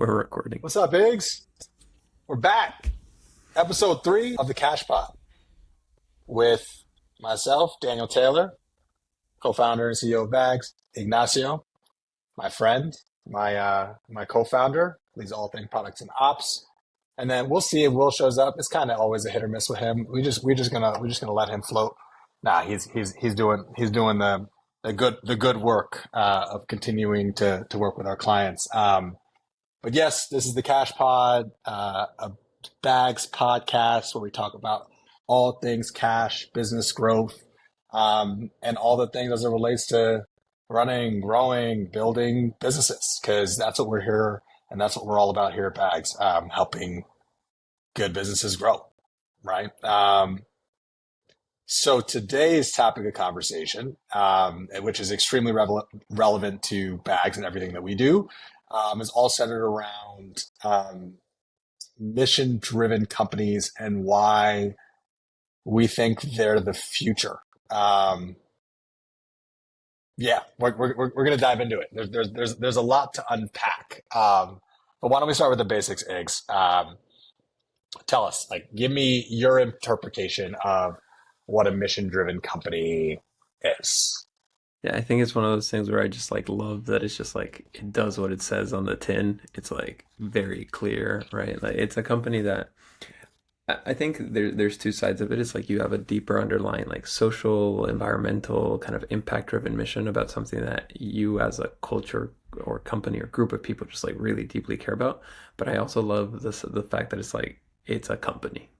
We're recording. What's up, Biggs? We're back. Episode 3 of the CashPod with myself, Daniel Taylor, co-founder and CEO of Bags, Ignacio, my friend, my co-founder, leads all things products and ops. And then we'll see if Will shows up. It's kind of always a hit or miss with him. We're just gonna let him float. Nah, he's doing the good work of continuing to work with our clients. But yes, this is the Cash Pod, a Bags podcast where we talk about all things cash, business growth, and all the things as it relates to running, growing, building businesses, because that's what we're here and that's what we're all about here at Bags, helping good businesses grow, right? So today's topic of conversation, which is extremely relevant to Bags and everything that we do, is all centered around mission-driven companies and why we think they're the future. Yeah, we're going to dive into it. There's a lot to unpack. But why don't we start with the basics, Iggs? Tell us, give me your interpretation of what a mission-driven company is. Yeah, I think it's one of those things where I just love that it's just it does what it says on the tin. It's very clear, right? Like it's a company that I think there's two sides of it. It's you have a deeper underlying social, environmental kind of impact driven mission about something that you as a culture or company or group of people just really deeply care about. But I also love the fact that it's a company.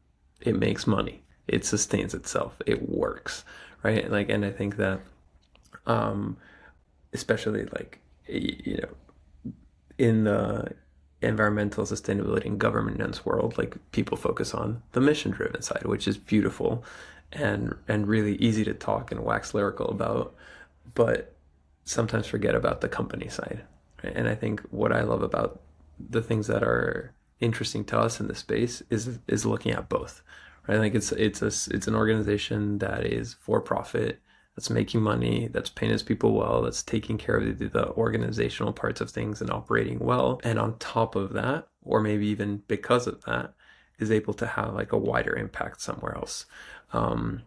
It makes money. It sustains itself. It works, right? And I think that especially in the environmental sustainability and governance world, people focus on the mission driven side, which is beautiful and really easy to talk and wax lyrical about, but sometimes forget about the company side, right? And I think what I love about the things that are interesting to us in this space is looking at both, right? It's an organization that is for profit, that's making money, that's paying its people well, that's taking care of the organizational parts of things and operating well. And on top of that, or maybe even because of that, is able to have a wider impact somewhere else. And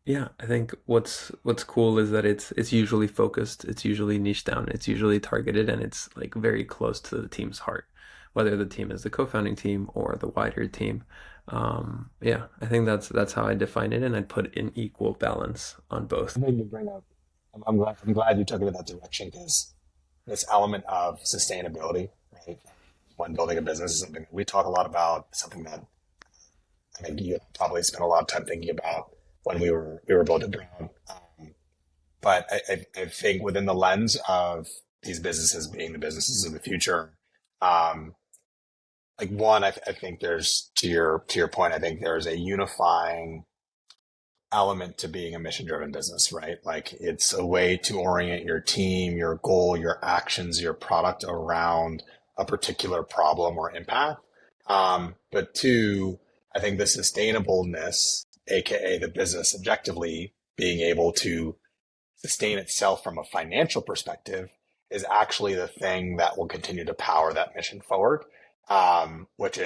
yeah, I think what's cool is that it's usually focused, it's usually niche down, it's usually targeted, and it's very close to the team's heart, whether the team is the co-founding team or the wider team. Yeah, I think that's how I define it, and I'd put in equal balance on both. I think you bring up. I'm glad you took it in that direction because this element of sustainability, right, when building a business is something that we talk a lot about. Something that I think you probably spent a lot of time thinking about when we were building Brown. But I think within the lens of these businesses being the businesses of the future, I think there's to your point. I think there's a unifying element to being a mission driven business, right? It's a way to orient your team, your goal, your actions, your product around a particular problem or impact. But two, I think the sustainableness, aka the business objectively being able to sustain itself from a financial perspective, is actually the thing that will continue to power that mission forward. Which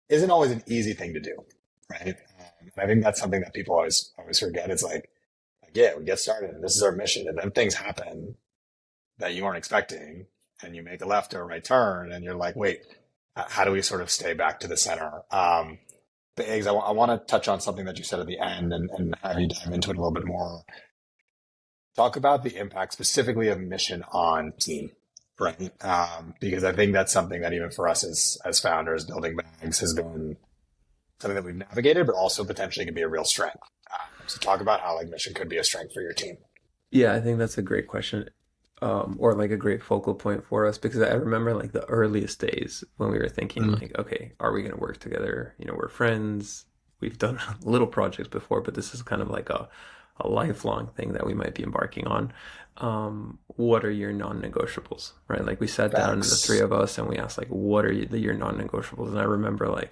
isn't always an easy thing to do, right? And I think that's something that people always forget. It's yeah, we get started and this is our mission, and then things happen that you weren't expecting, and you make a left or a right turn, and you're wait, how do we sort of stay back to the center? But Eggs, I want to touch on something that you said at the end and have you dive into it a little bit more. Talk about the impact specifically of mission on team, right? Because I think that's something that even for us as founders, building Bags has been something that we've navigated, but also potentially can be a real strength. So talk about how mission could be a strength for your team. Yeah, I think that's a great question, or a great focal point for us, because I remember the earliest days when we were thinking okay, are we going to work together? We're friends. We've done little projects before, but this is kind of a lifelong thing that we might be embarking on. What are your non-negotiables, right? We sat down, the three of us, and we asked what are your non-negotiables? And I remember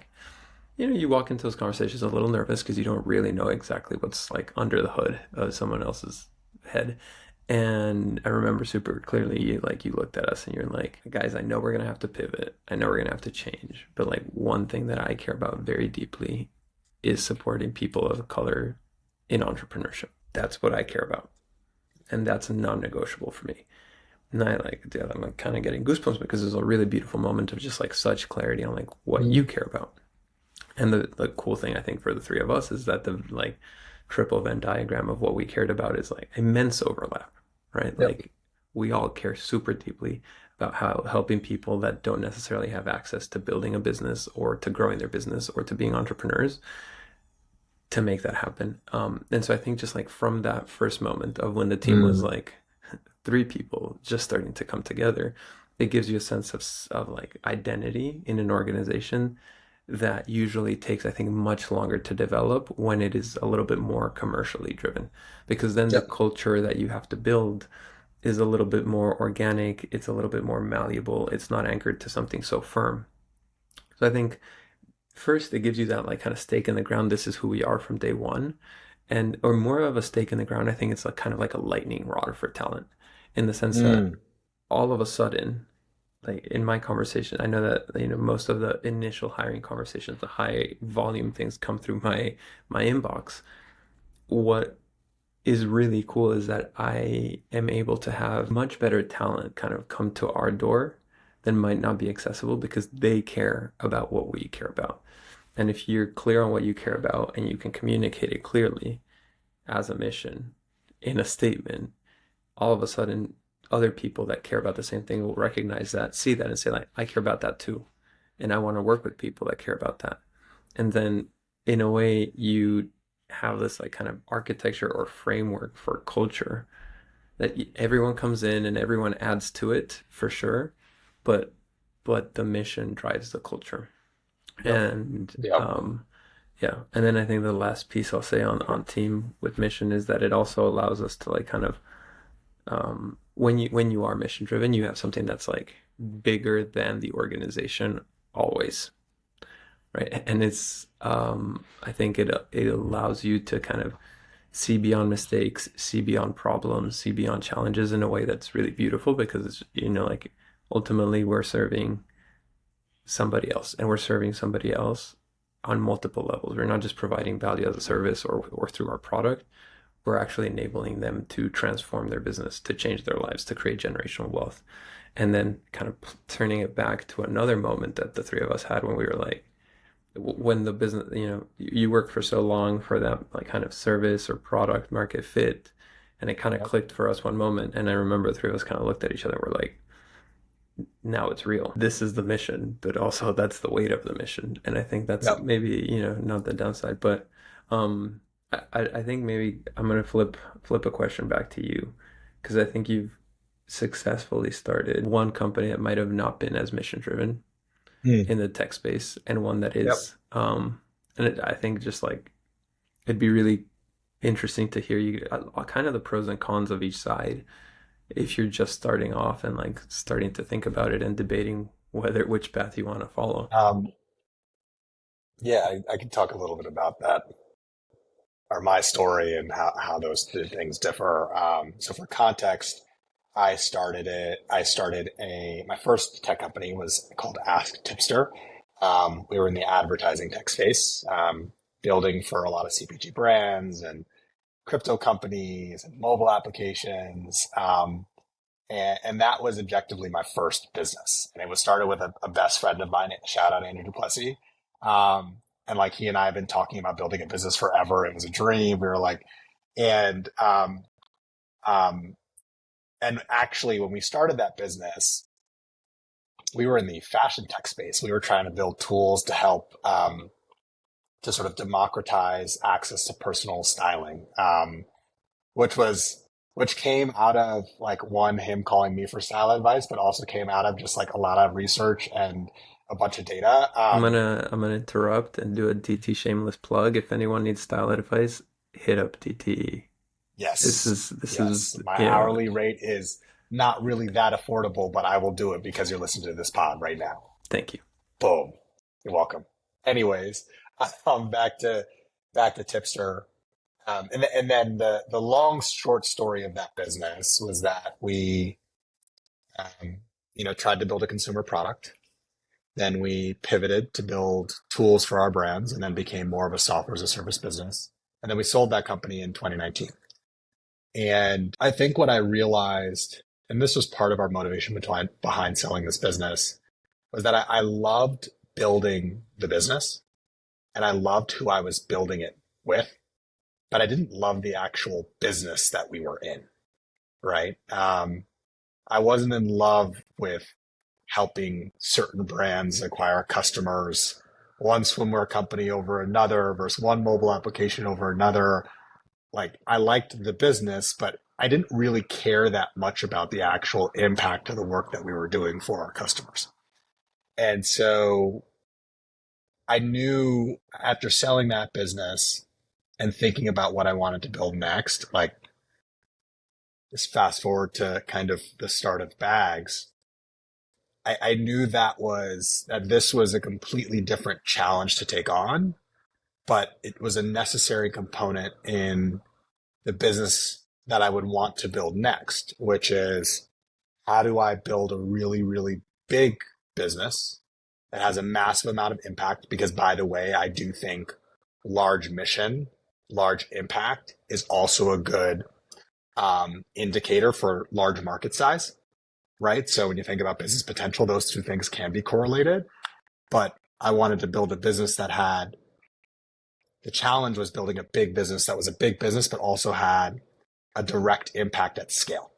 you walk into those conversations a little nervous because you don't really know exactly what's under the hood of someone else's head. And I remember super clearly, you looked at us and you're like, guys, I know we're gonna have to pivot. I know we're gonna have to change. But like one thing that I care about very deeply is supporting people of color in entrepreneurship. That's what I care about. And that's non-negotiable for me. And I like, dude, I'm like kind of getting goosebumps because there's a really beautiful moment of just like such clarity on like what you care about. And the cool thing I think for the three of us is that the like triple Venn diagram of what we cared about is like immense overlap, right? Yep. Like we all care super deeply about how helping people that don't necessarily have access to building a business or to growing their business or to being entrepreneurs to make that happen. And so I think just like from that first moment of when the team was Mm. like three people just starting to come together, it gives you a sense of like identity in an organization that usually takes, I think, much longer to develop when it is a little bit more commercially driven, because then the Yep. culture that you have to build is a little bit more organic, it's a little bit more malleable, it's not anchored to something so firm. So I think first it gives you that like kind of stake in the ground, this is who we are from day one. And or more of a stake in the ground, I think it's like kind of like a lightning rod for talent in the sense that Mm. all of a sudden, like in my conversation, I know that most of the initial hiring conversations, the high volume things come through my inbox. What is really cool is that I am able to have much better talent kind of come to our door than might not be accessible because they care about what we care about. And if you're clear on what you care about and you can communicate it clearly as a mission in a statement, all of a sudden other people that care about the same thing will recognize that, see that, and say like, I care about that too, and I want to work with people that care about that. And then in a way you have this like kind of architecture or framework for culture that everyone comes in and everyone adds to it for sure, but the mission drives the culture. Yep. And Yep. yeah, and then I think the last piece I'll say on team with mission is that it also allows us to like kind of when you are mission driven, you have something that's like bigger than the organization always, right? And it's I think it allows you to kind of see beyond mistakes, see beyond problems, see beyond challenges in a way that's really beautiful because it's, like ultimately we're serving somebody else and we're serving somebody else on multiple levels. We're not just providing value as a service or through our product. We're actually enabling them to transform their business, to change their lives, to create generational wealth. And then kind of turning it back to another moment that the three of us had when we were like, when the business, you work for so long for that like kind of service or product market fit. And it kind of Yep. clicked for us one moment. And I remember the three of us kind of looked at each other and we're like, now it's real. This is the mission, but also that's the weight of the mission. And I think that's Yep. maybe, not the downside, but um I think maybe I'm gonna flip a question back to you because I think you've successfully started one company that might have not been as mission driven Mm. in the tech space and one that Yep. is I think just like it'd be really interesting to hear you kind of the pros and cons of each side if you're just starting off and like starting to think about it and debating whether which path you want to follow. Um, yeah, I can talk a little bit about that, or my story and how those two things differ. So for context, my first tech company was called Ask Tipster. We were in the advertising tech space, building for a lot of CPG brands and crypto companies and mobile applications. And that was objectively my first business. And it was started with a best friend of mine, shout out Andrew Duplessis. Um, and like he and I have been talking about building a business forever. It was a dream. We were like, and, um, and actually when we started that business, we were in the fashion tech space. We were trying to build tools to help, to sort of democratize access to personal styling. Which was which came out of like one him calling me for style advice, but also came out of just like a lot of research and a bunch of data. I'm gonna interrupt and do a DT shameless plug. If anyone needs style advice, hit up DT. This Yes, is this yes, is my hourly rate is not really that affordable, but I will do it because you're listening to this pod right now. thank you. Boom, you're welcome. Anyways, back to Tipster. And then the long short story of that business was that we, um, tried to build a consumer product. Then we pivoted to build tools for our brands and then became more of a software as a service business. And then we sold that company in 2019. And I think what I realized, and this was part of our motivation behind selling this business, was that I loved building the business and I loved who I was building it with, but I didn't love the actual business that we were in, right? I wasn't in love with helping certain brands acquire customers, one swimwear company over another versus one mobile application over another. Like, I liked the business, but I didn't really care that much about the actual impact of the work that we were doing for our customers. And so I knew after selling that business and thinking about what I wanted to build next, like, just fast forward to kind of the start of Bags, I knew that this was a completely different challenge to take on, but it was a necessary component in the business that I would want to build next, which is, how do I build a really, really big business that has a massive amount of impact? Because, by the way, I do think large mission, large impact is also a good indicator for large market size, right? So when you think about business potential, those two things can be correlated. But I wanted to build a business that had, the challenge was building a big business that was a big business, but also had a direct impact at scale,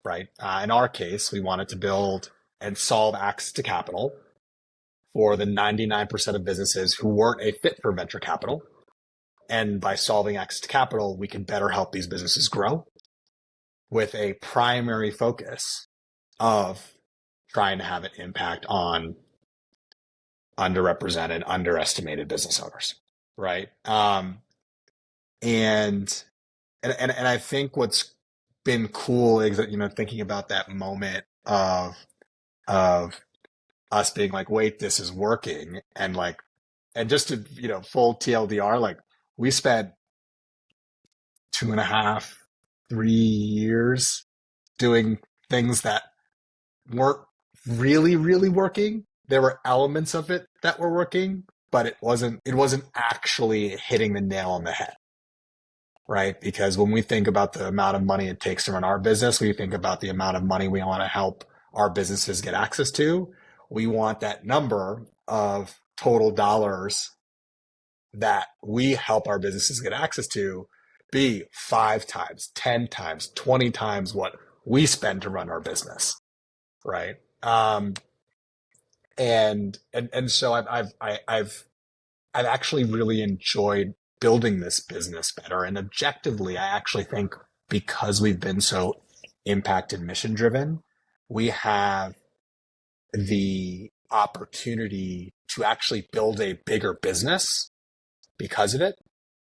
right? In our case, we wanted to build and solve access to capital for the 99% of businesses who weren't a fit for venture capital. And by solving access to capital, we can better help these businesses grow with a primary focus of trying to have an impact on underrepresented, underestimated business owners, right? And I think what's been cool is that, thinking about that moment of us being like, wait, this is working, and like, and just to, full TLDR, like, we spent 2.5, 3 years doing things that weren't really, really working. There were elements of it that were working, but it wasn't actually hitting the nail on the head, right? Because when we think about the amount of money it takes to run our business, we think about the amount of money we want to help our businesses get access to. We want that number of total dollars that we help our businesses get access to be 5 times, 10 times, 20 times what we spend to run our business, right? And so I've actually really enjoyed building this business better. And objectively, I actually think, because we've been so impact and mission driven, we have the opportunity to actually build a bigger business because of it,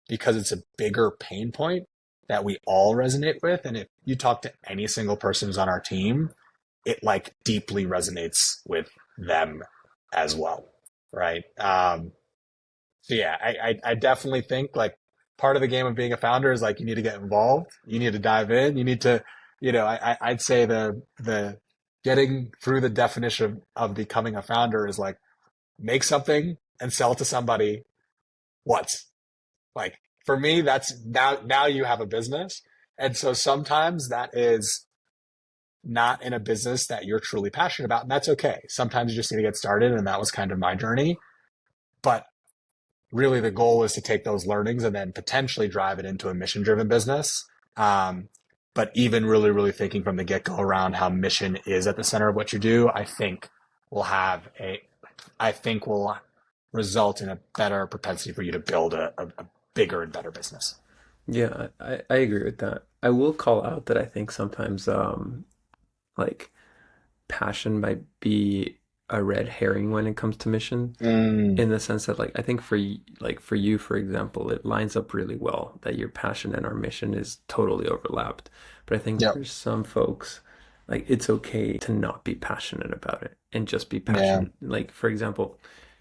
because it's a bigger pain point that we all resonate with. And if you talk to any single person who's on our team, it like deeply resonates with them as well, right? So yeah, I definitely think, like, part of the game of being a founder is, like, you need to get involved, you need to dive in, you need to, I'd say the getting through the definition of becoming a founder is, like, make something and sell it to somebody once. Like, for me, that's now you have a business. And so sometimes that is not in a business that you're truly passionate about, and that's okay. Sometimes you just need to get started, and that was kind of my journey. But really, the goal is to take those learnings and then potentially drive it into a mission-driven business. But even really, really thinking from the get-go around how mission is at the center of what you do, I think will result in a better propensity for you to build a bigger and better business. Yeah, I agree with that. I will call out that I think sometimes like passion might be a red herring when it comes to mission, Mm, in the sense that, like, I think for you, for example, it lines up really well that your passion and our mission is totally overlapped. But I think yep. for some folks, like, it's okay to not be passionate about it and just be Yeah. passionate. Like, for example,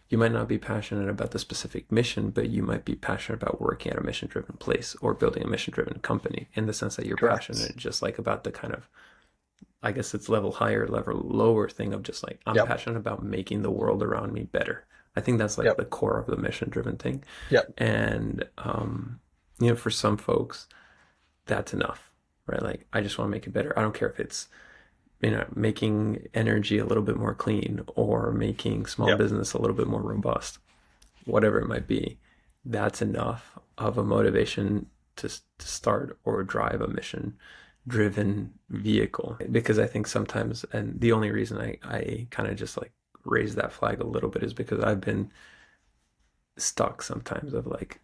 You might not be passionate about the specific mission, but you might be passionate about working at a mission driven place or building a mission driven company, in the sense that you're Correct. passionate just like about the kind of, I guess it's level higher, level lower thing of just like, I'm Yep. passionate about making the world around me better. I think that's like Yep. the core of the mission driven thing. Yep. And, for some folks, that's enough, right? Like, I just want to make it better. I don't care if it's, making energy a little bit more clean or making small Yep. business a little bit more robust, whatever it might be. That's enough of a motivation to start or drive a mission driven vehicle. Because I think sometimes, and the only reason I kind of just like raise that flag a little bit is because I've been stuck sometimes of like,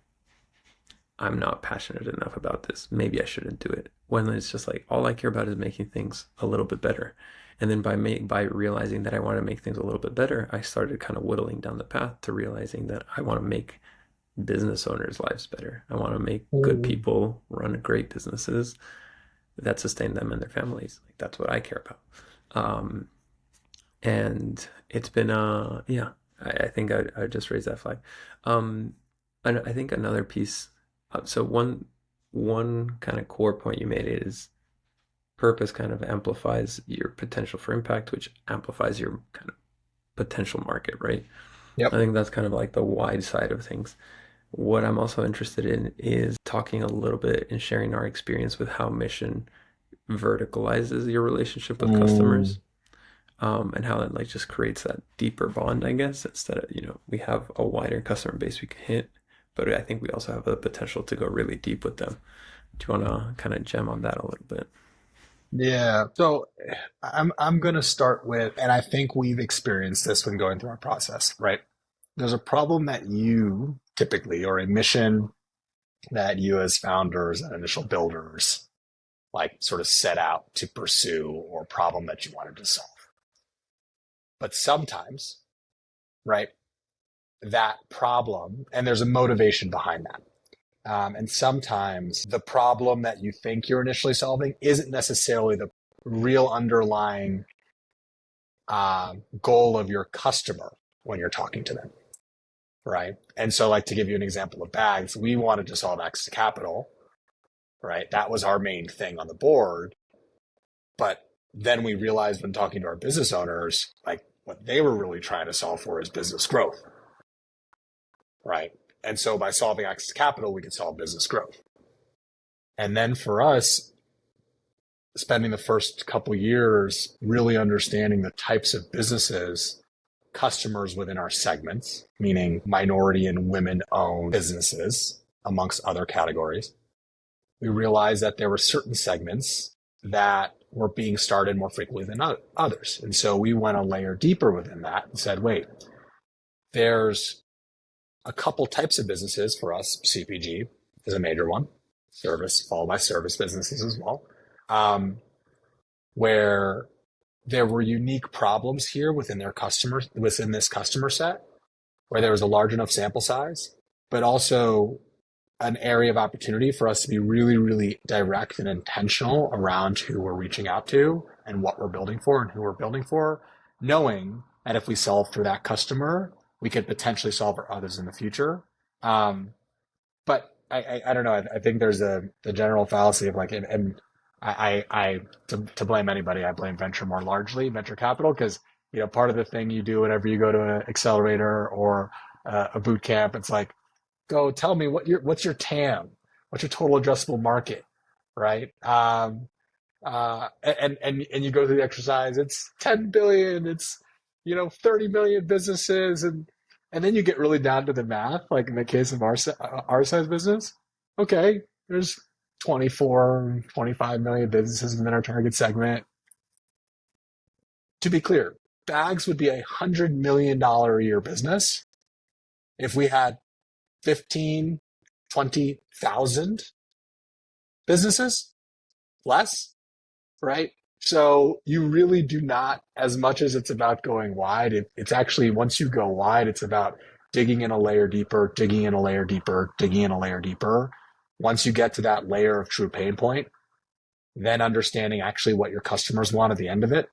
I'm not passionate enough about this. Maybe I shouldn't do it. When it's just like all I care about is making things a little bit better. And then by realizing that I want to make things a little bit better, I started kind of whittling down the path to realizing that I want to make business owners' lives better. I want to make good Mm. people run great businesses that sustain them and their families. Like that's what I care about. Um, and it's been yeah, I think I just raised that flag. Um, and I think another piece. So one kind of core point you made is purpose kind of amplifies your potential for impact, which amplifies your kind of potential market, right? I Yep. think that's kind of like the wide side of things. What I'm also interested in is talking a little bit and sharing our experience with how mission verticalizes your relationship with Mm. customers, and how it like just creates that deeper bond, I guess, instead of, we have a wider customer base we can hit, but I think we also have the potential to go really deep with them. Do you want to kind of gem on that a little bit? Yeah. So I'm gonna start with, and I think we've experienced this when going through our process, right? There's a problem that you typically, or a mission that you as founders and initial builders like sort of set out to pursue, or a problem that you wanted to solve. But sometimes, right, that problem, and there's a motivation behind that. And sometimes the problem that you think you're initially solving isn't necessarily the real underlying goal of your customer when you're talking to them, right? And so, like to give you an example of bags, we wanted to solve access to capital, right? That was our main thing on the board. But then we realized when talking to our business owners, like what they were really trying to solve for is business growth, right? And so by solving access to capital, we could solve business growth. And then for us, spending the first couple years really understanding the types of businesses, customers within our segments, meaning minority and women owned businesses, amongst other categories, we realized that there were certain segments that were being started more frequently than others. And so we went a layer deeper within that and said, wait, there's a couple types of businesses for us. CPG is a major one, service, followed by service businesses as well, where there were unique problems here within their customers, within this customer set, where there was a large enough sample size, but also an area of opportunity for us to be really, really direct and intentional around who we're reaching out to and what we're building for and who we're building for, knowing that if we solve for that customer, we could potentially solve for others in the future. But I don't know. I think there's the general fallacy of like, and to blame anybody, I blame venture more largely, venture capital, because part of the thing you do whenever you go to an accelerator or a boot camp, it's like, go tell me what's your TAM, what's your total addressable market, right? And you go through the exercise. It's 10 billion. It's 30 million businesses, and then you get really down to the math. Like in the case of our size business, okay, there's 24, 25 million businesses within our target segment. To be clear, bags would be $100 million a year business if we had 15, 20,000 businesses less, right? So you really do not, as much as it's about going wide, it's actually, once you go wide, it's about digging in a layer deeper, digging in a layer deeper, digging in a layer deeper. Once you get to that layer of true pain point, then understanding actually what your customers want at the end of it,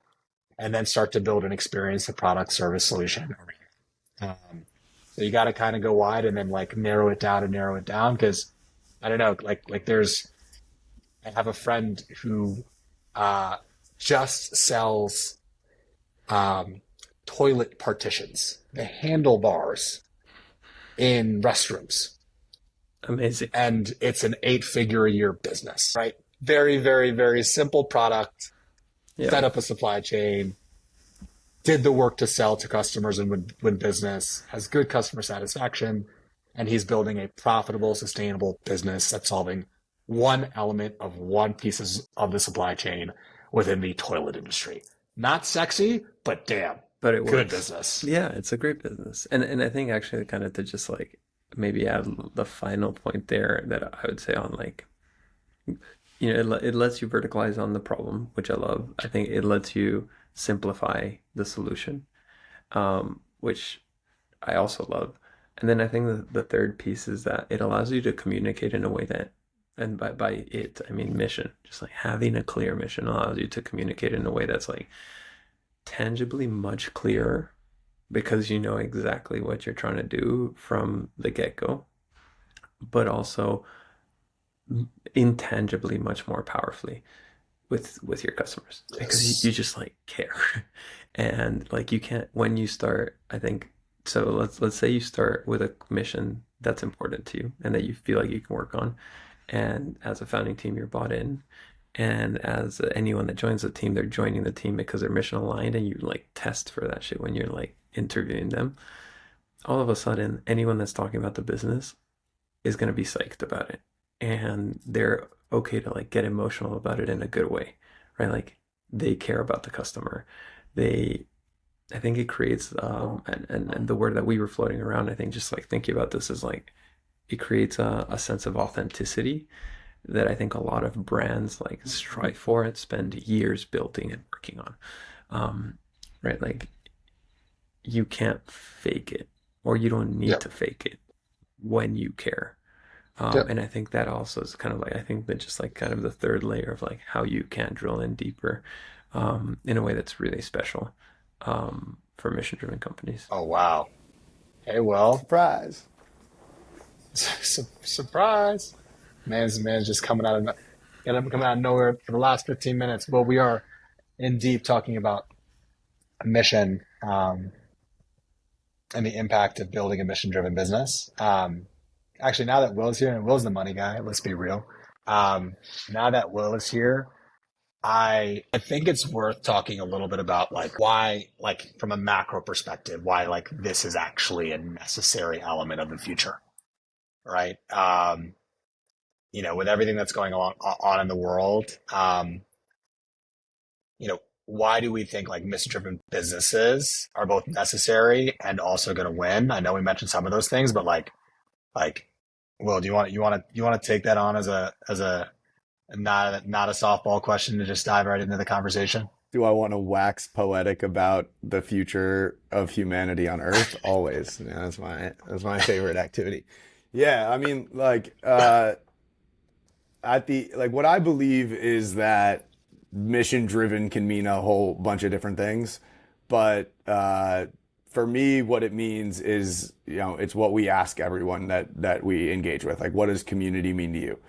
and then start to build an experience, a product, service, solution. Um, So you got to kind of go wide and then like narrow it down and narrow it down. Cause I don't know, I have a friend who, uh, just sells, um, toilet partitions, the handlebars in restrooms. Amazing. And it's an 8 figure a year business, right? Very, very, very simple product, Yeah. set up a supply chain, did the work to sell to customers and win business, has good customer satisfaction, and he's building a profitable, sustainable business that's solving one element of one piece of the supply chain within the toilet industry. Not sexy, but damn, But it good works. business. Yeah, it's a great business. And I think actually kind of to just like maybe add the final point there that I would say on like it lets you verticalize on the problem, which I love. I think it lets you simplify the solution, which I also love. And then I think the third piece is that it allows you to communicate in a way that, and by it, I mean mission. Just like having a clear mission allows you to communicate in a way that's like tangibly much clearer because you know exactly what you're trying to do from the get-go, but also intangibly much more powerfully with your customers because you Yes. just like care. And like you can't when you start, I think, so let's say you start with a mission that's important to you and that you feel like you can work on, and as a founding team you're bought in, and as anyone that joins the team they're joining the team because they're mission aligned, and you like test for that shit when you're like interviewing them. All of a sudden anyone that's talking about the business is going to be psyched about it, and they're okay to like get emotional about it in a good way, right? Like they care about the customer. They I think it creates and the word that we were floating around, I think just like thinking about this is like it creates a sense of authenticity that I think a lot of brands like strive for and spend years building and working on. um, right, like you can't fake it, or you don't need Yep. to fake it when you care. Yep. And I think that also is kind of like, I think that just like kind of the third layer of like how you can drill in deeper in a way that's really special for mission driven companies. Oh, wow. Hey, well, Surprise. surprise. Man's just coming out of nowhere for the last 15 minutes. Well, we are in deep talking about a mission, and the impact of building a mission driven business. Actually, now that Will's here, and Will's the money guy, let's be real. Um, Now that Will is here, I think it's worth talking a little bit about like why, like from a macro perspective, why like this is actually a necessary element of the future, right? With everything that's going on in the world, why do we think like mission-driven businesses are both necessary and also going to win? I know we mentioned some of those things, but like, Will, do you want to take that on as a not a softball question to just dive right into the conversation? Do I want to wax poetic about the future of humanity on Earth? Always. Yeah, that's my favorite activity. Yeah, I mean, like at the like what I believe is that mission driven can mean a whole bunch of different things, but for me, what it means is it's what we ask everyone that we engage with. Like, what does community mean to you?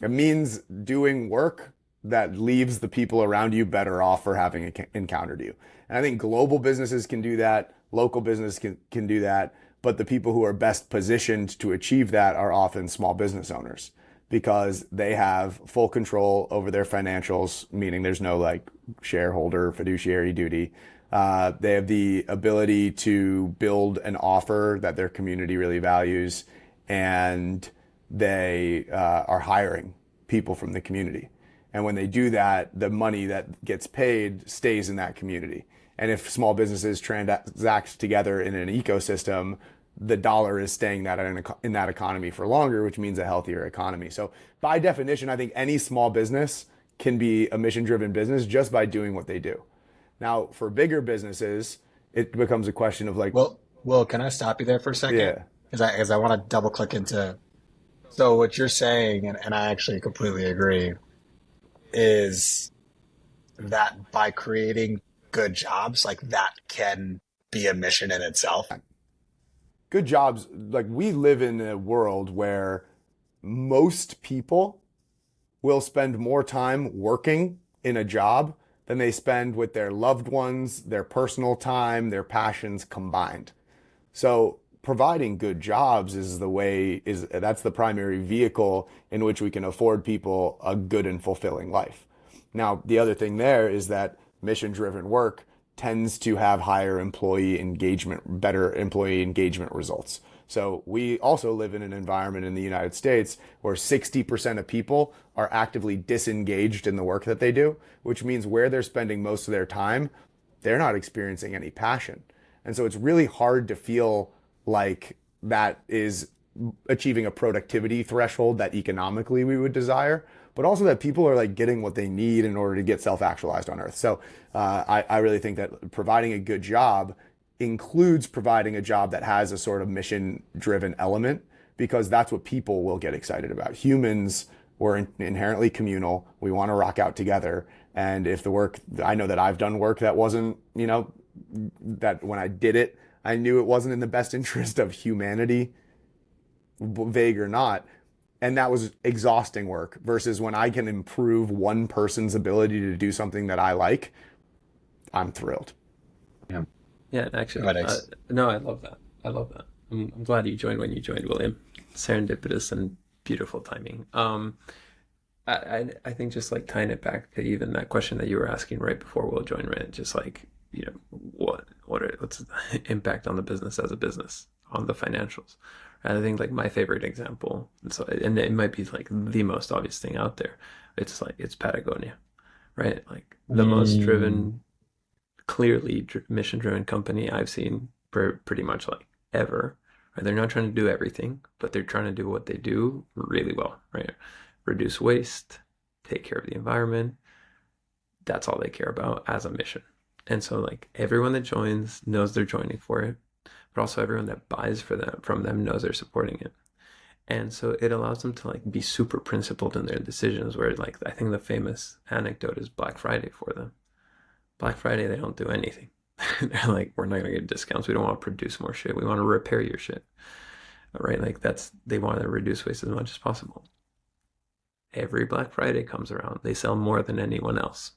It means doing work that leaves the people around you better off for having encountered you. And I think global businesses can do that, local business can do that, but the people who are best positioned to achieve that are often small business owners because they have full control over their financials, meaning there's no like shareholder fiduciary duty. They have the ability to build an offer that their community really values, and they are hiring people from the community. And when they do that, the money that gets paid stays in that community. And if small businesses transact together in an ecosystem, the dollar is staying in that economy for longer, which means a healthier economy. So by definition, I think any small business can be a mission-driven business just by doing what they do. Now, for bigger businesses, it becomes a question of like, Will, can I stop you there for a second? yeah, Because I want to double click into so what you're saying, and I actually completely agree, is that by creating good jobs, like that can be a mission in itself. good jobs, like we live in a world where most people will spend more time working in a job than they spend with their loved ones, their personal time, their passions combined. So providing good jobs is the way is that's the primary vehicle in which we can afford people a good and fulfilling life. Now, the other thing there is that mission-driven work tends to have higher employee engagement, better employee engagement results. So we also live in an environment in the United States where 60% of people are actively disengaged in the work that they do, which means where they're spending most of their time, they're not experiencing any passion. And so it's really hard to feel like that is achieving a productivity threshold that economically we would desire, but also that people are like getting what they need in order to get self-actualized on earth. So I really think that providing a good job includes providing a job that has a sort of mission-driven element, because that's what people will get excited about. Humans, we're inherently communal. We want to rock out together. And if the work, I know that I've done work that wasn't, that when I did it, I knew it wasn't in the best interest of humanity, vague or not. And that was exhausting work versus when I can improve one person's ability to do something that I like, I'm thrilled. Yeah. Yeah, actually, Right, X. no, I love that. I love that. I'm glad you joined when you joined, William. Serendipitous and beautiful timing. I think just like tying it back to even that question that you were asking right before Will joined, right? Just like, what's the impact on the business as a business, on the financials? And I think like my favorite example, and it might be like the most obvious thing out there. It's Patagonia, right? Like the most clearly mission-driven company I've seen pretty much like ever. Right? They're not trying to do everything, but they're trying to do what they do really well, right? Reduce waste, take care of the environment. That's all they care about as a mission. And so like everyone that joins knows they're joining for it, but also everyone that buys from them knows they're supporting it. And so it allows them to like be super principled in their decisions, where like I think the famous anecdote is Black Friday for them. Black Friday, they don't do anything. They're like, we're not going to get discounts. We don't want to produce more shit. We want to repair your shit. Right? Like they want to reduce waste as much as possible. Every Black Friday comes around, they sell more than anyone else,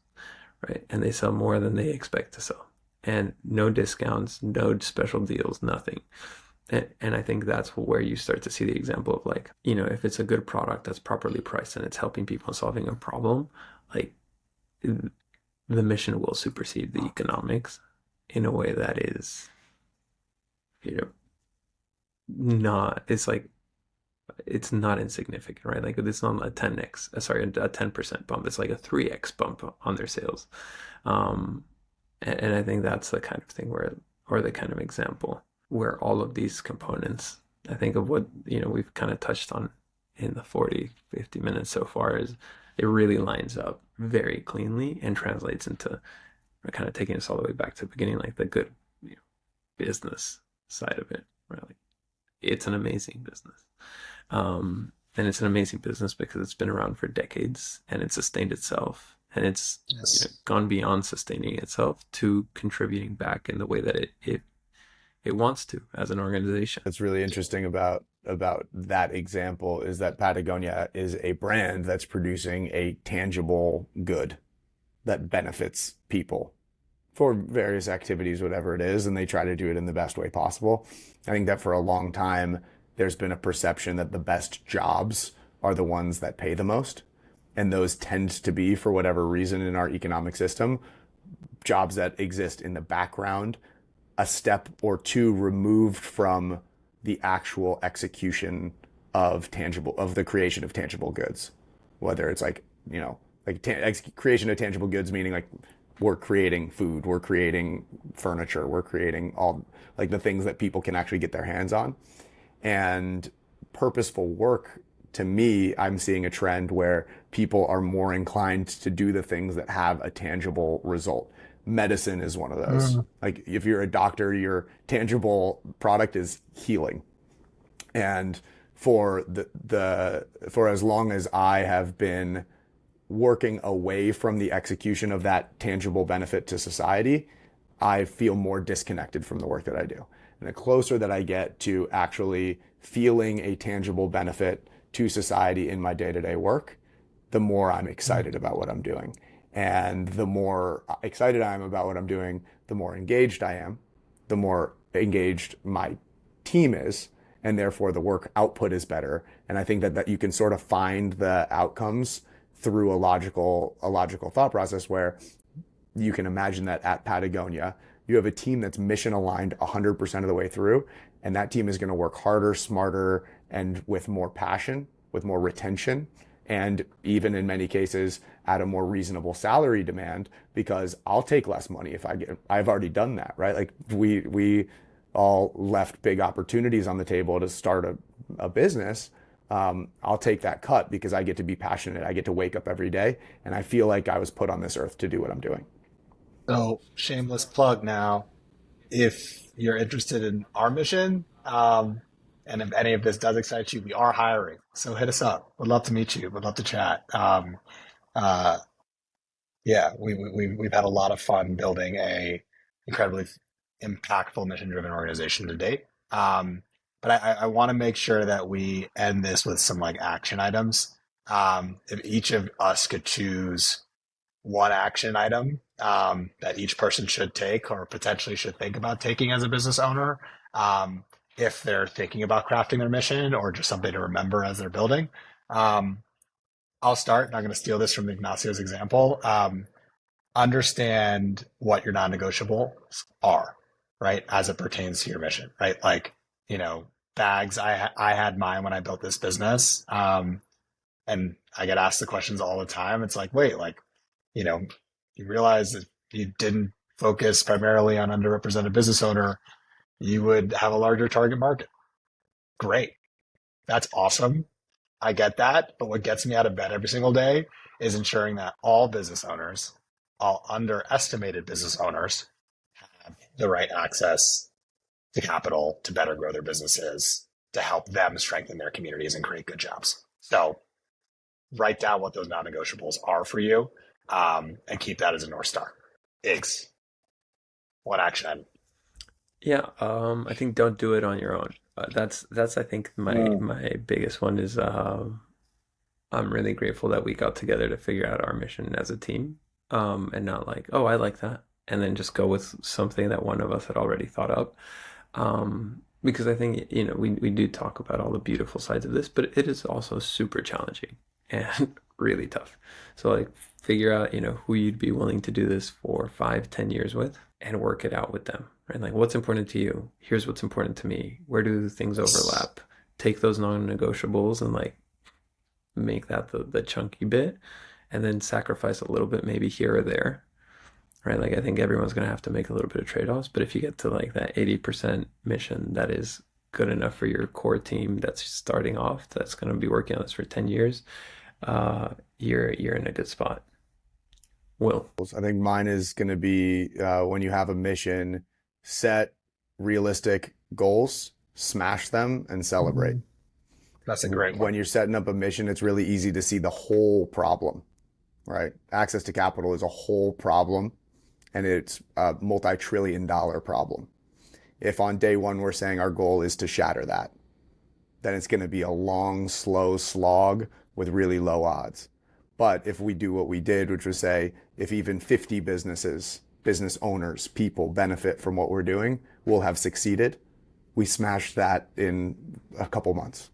right? And they sell more than they expect to sell. And no discounts, no special deals, nothing. And I think that's where you start to see the example of like, if it's a good product that's properly priced and it's helping people solving a problem, like the mission will supersede the economics in a way that is, it's not insignificant, right? Like it's not a 10% bump. It's like a 3x bump on their sales. And I think that's the kind of thing or the kind of example where all of these components, I think of what, we've kind of touched on in the 40, 50 minutes so far, is it really lines up very cleanly and translates into kind of taking us all the way back to the beginning, like the good business side of it, right? Like it's an amazing business. And it's an amazing business because it's been around for decades and it's sustained itself, and it's gone beyond sustaining itself to contributing back in the way that it wants to as an organization. That's really interesting about that example is that Patagonia is a brand that's producing a tangible good that benefits people for various activities, whatever it is, and they try to do it in the best way possible. I think that for a long time, there's been a perception that the best jobs are the ones that pay the most. And those tend to be, for whatever reason in our economic system, jobs that exist in the background, a step or two removed from the actual execution of the creation of tangible goods. Whether it's like, creation of tangible goods, meaning like we're creating food, we're creating furniture, we're creating all like the things that people can actually get their hands on. And purposeful work, to me, I'm seeing a trend where people are more inclined to do the things that have a tangible result. Medicine is one of those. Like if you're a doctor, your tangible product is healing. And for for as long as I have been working away from the execution of that tangible benefit to society, I feel more disconnected from the work that I do. And the closer that I get to actually feeling a tangible benefit to society in my day-to-day work, the more I'm excited about what I'm doing. And the more excited I am about what I'm doing, the more engaged I am, the more engaged my team is, and therefore the work output is better. And I think that you can sort of find the outcomes through a logical thought process where you can imagine that at Patagonia, you have a team that's mission aligned 100% of the way through, and that team is going to work harder, smarter, and with more passion, with more retention, and even in many cases at a more reasonable salary demand, because I'll take less money if I've already done that, right? Like we all left big opportunities on the table to start a business. I'll take that cut because I get to be passionate. I get to wake up every day and I feel like I was put on this earth to do what I'm doing. So, shameless plug now. If you're interested in our mission, and if any of this does excite you, we are hiring. So hit us up. Would love to meet you. Would love to chat. Uh, yeah, we've had a lot of fun building a incredibly impactful mission-driven organization to date. But I want to make sure that we end this with some like action items. If each of us could choose one action item that each person should take or potentially should think about taking as a business owner, um, if they're thinking about crafting their mission or just something to remember as they're building. Um, I'll start, and I'm going to steal this from Ignacio's example. Understand what your non-negotiables are, right, as it pertains to your mission, right? Like, you know, bags. I had mine when I built this business, and I get asked the questions all the time. It's like, wait, like, you know, you realize that you didn't focus primarily on underrepresented business owner, you would have a larger target market. Great. That's awesome. I get that. But what gets me out of bed every single day is ensuring that all business owners, all underestimated business owners, have the right access to capital to better grow their businesses, to help them strengthen their communities and create good jobs. So write down what those non-negotiables are for you, and keep that as a North Star. Iggs, one action item. Yeah, I think don't do it on your own. That's I think Mm. my biggest one is I'm really grateful that we got together to figure out our mission as a team, and not like, oh, I like that, and then just go with something that one of us had already thought up. Because I think, we do talk about all the beautiful sides of this, but it is also super challenging and really tough. So like figure out, who you'd be willing to do this for 5, 10 years with and work it out with them, right? Like what's important to you? Here's what's important to me. Where do things overlap? Take those non-negotiables and like make that the chunky bit and then sacrifice a little bit maybe here or there, right? Like I think everyone's going to have to make a little bit of trade-offs, but if you get to like that 80% mission that is good enough for your core team that's starting off, that's going to be working on this for 10 years, you're in a good spot. Will. I think mine is going to be when you have a mission, set realistic goals, smash them, and celebrate. That's a great one. When you're setting up a mission, it's really easy to see the whole problem, right? Access to capital is a whole problem, and it's a multi-trillion dollar problem. If on day one we're saying our goal is to shatter that, then it's going to be a long, slow slog with really low odds. But if we do what we did, which was say, if even 50 businesses, business owners, people benefit from what we're doing, we'll have succeeded. We smashed that in a couple months.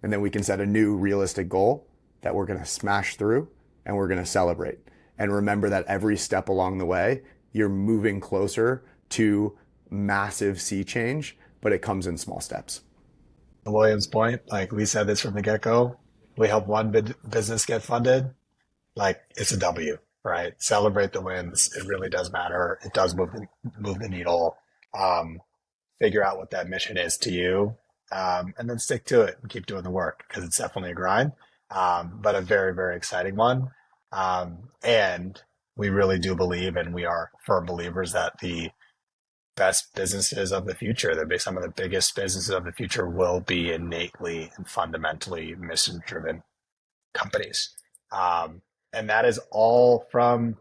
And then we can set a new realistic goal that we're going to smash through and we're going to celebrate. And remember that every step along the way, you're moving closer to massive sea change, but it comes in small steps. To William's point, like we said this from the get-go, we help one business get funded, like it's a W, right? Celebrate the wins. It really does matter. It does move the needle. Um, Figure out what that mission is to you, and then stick to it and keep doing the work because it's definitely a grind, but a very, very exciting one. And we really do believe, and we are firm believers that the best businesses of the future, some of the biggest businesses of the future will be innately and fundamentally mission driven companies. And that is all from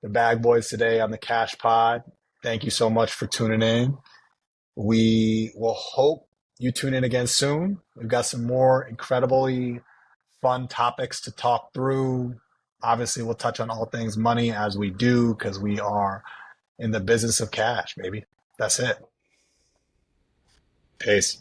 the Bag Boys today on the Cash Pod. Thank you so much for tuning in. We will hope you tune in again soon. We've got some more incredibly fun topics to talk through. Obviously, we'll touch on all things money as we do because we are in the business of cash, baby. That's it. Peace.